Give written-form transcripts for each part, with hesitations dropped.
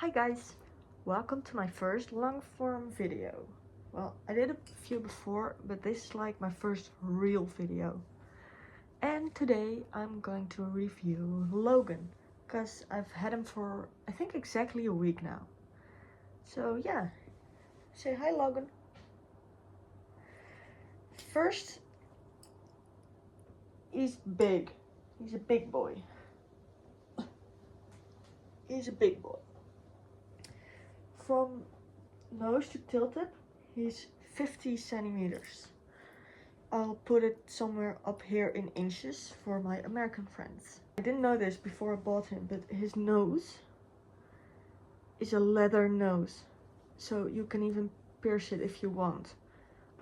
Hi guys, welcome to my first long form video. Well, I did a few before, but this is like my first real video. And today I'm going to review Logan, because I've had him for I think exactly a week now. So yeah, say hi Logan. First, he's big. He's a big boy. He's a big boy. From nose to tail tip, he's 50 centimeters. I'll put it somewhere up here in inches for my American friends. I didn't know this before I bought him, but his nose is a leather nose. So you can even pierce it if you want.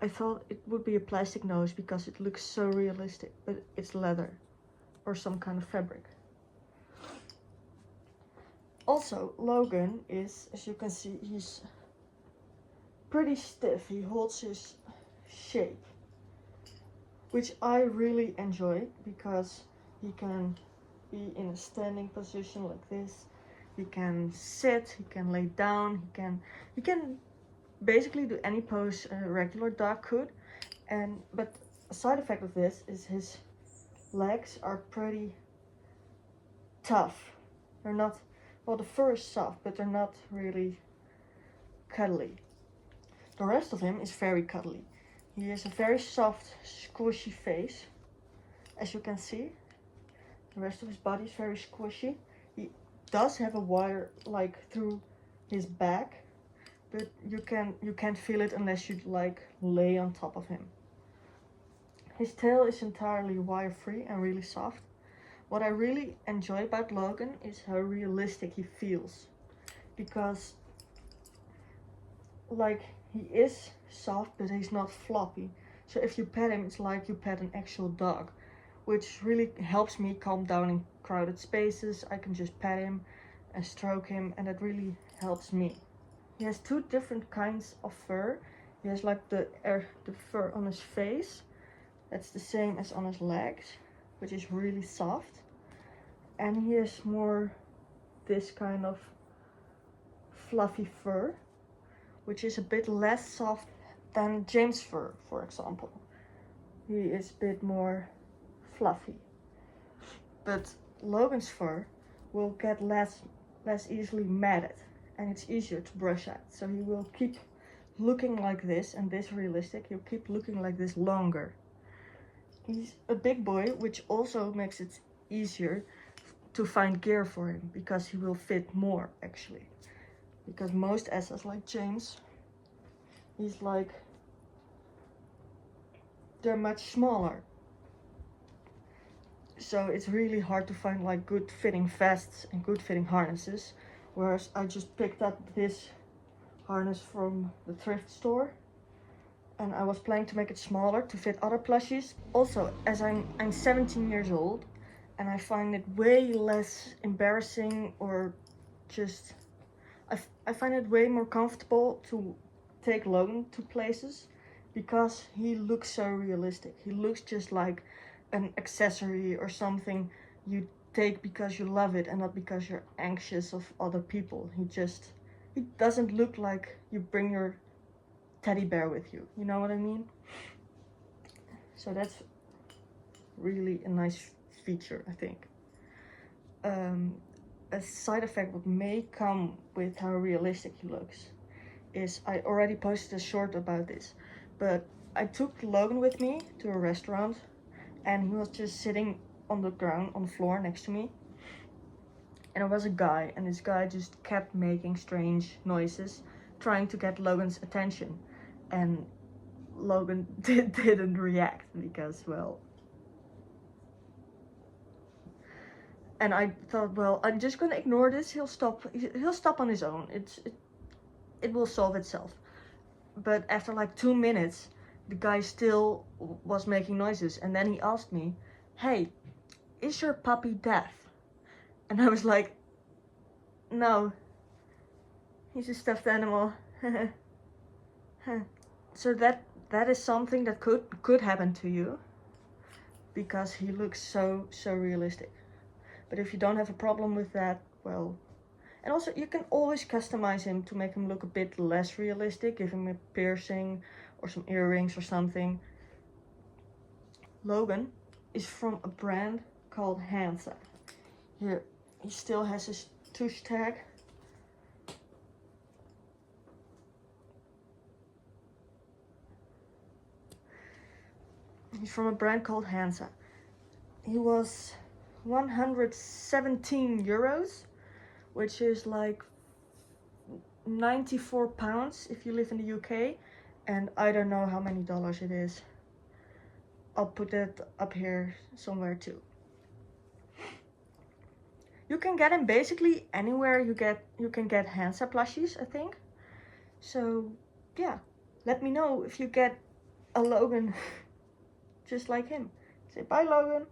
I thought it would be a plastic nose because it looks so realistic, but it's leather or some kind of fabric. Also, Logan is, as you can see, he's pretty stiff. He holds his shape, which I really enjoy because he can be in a standing position like this. He can sit, he can lay down, he can basically do any pose a regular dog could. But a side effect of this is his legs are pretty tough. They're not, well, the fur is soft, but they're not really cuddly. The rest of him is very cuddly. He has a very soft, squishy face, as you can see. The rest of his body is very squishy. He does have a wire like through his back, but you can't feel it unless you like lay on top of him. His tail is entirely wire free and really soft. What I really enjoy about Logan is how realistic he feels, because like he is soft, but he's not floppy. So if you pet him, it's like you pet an actual dog, which really helps me calm down in crowded spaces. I can just pet him and stroke him, and that really helps me. He has two different kinds of fur. He has like the fur on his face. That's the same as on his legs, which is really soft. And he has more this kind of fluffy fur, which is a bit less soft than James' fur, for example. He is a bit more fluffy. But Logan's fur will get less easily matted, and it's easier to brush out. So he will keep looking like this, and this realistic. He'll keep looking like this longer. He's a big boy, which also makes it easier to find gear for him, because he will fit more actually. Because most S's like James, he's like, they're much smaller. So it's really hard to find like good fitting vests and good fitting harnesses. Whereas I just picked up this harness from the thrift store, and I was planning to make it smaller to fit other plushies. Also, as I'm 17 years old, and I find it way less embarrassing, or just I find it way more comfortable to take Logan to places, because he looks so realistic. He looks just like an accessory or something you take because you love it and not because you're anxious of other people. He doesn't look like you bring your teddy bear with you. You know what I mean? So that's really a nice feature, I think. A side effect what may come with how realistic he looks is, I already posted a short about this, but I took Logan with me to a restaurant, and he was just sitting on the ground, on the floor next to me. And there was a guy, and this guy just kept making strange noises, trying to get Logan's attention. And Logan didn't react because, well... And I thought, well, I'm just gonna ignore this. He'll stop on his own. It will solve itself. But after like 2 minutes, the guy still was making noises, and then he asked me, "Hey, is your puppy deaf?" And I was like, "No, he's a stuffed animal." So that is something that could happen to you, because he looks so realistic. But if you don't have a problem with that, well, And also you can always customize him to make him look a bit less realistic, give him a piercing or some earrings or something. Logan is from a brand called Hansa. Here, he still has his tush tag. He's from a brand called Hansa. He was 117 euros, which is like 94 pounds if you live in the UK, and I don't know how many dollars it is. I'll put that up here somewhere too. You can get him basically anywhere you can get Hansa plushies, I think. So yeah, let me know if you get a Logan just like him. Say bye, Logan.